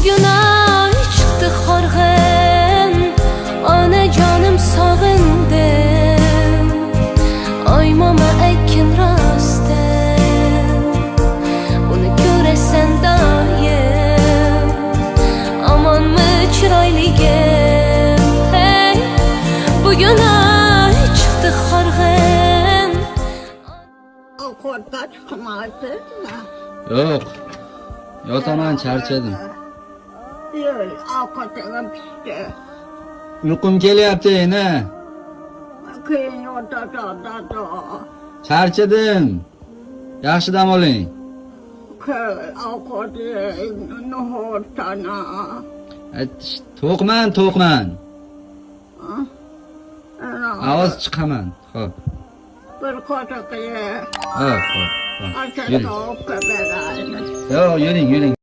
Bugün ay çıktı horg'in, onajonim sog'indim. Oy mama aytgin rostdan, buni ko'rasan doim. Amonmi chiroyligim, hey. Bugün ay çıktı horg'in. Ovqatga chiqmaysizmi? Yo'q. Yotaman, charchadim. Yo'q, ovqatim pishdi. Uyqum kelyapti ena. Keyin yotasan. Charchadim. Yaxshi dam oling. Ovqat nohor sana. To'qman. Ovoz chiqaman. Xo'p. Bir kosa qiyi. Xo'p. Asa Yuring. topib beraymi? Yo'q, yuring.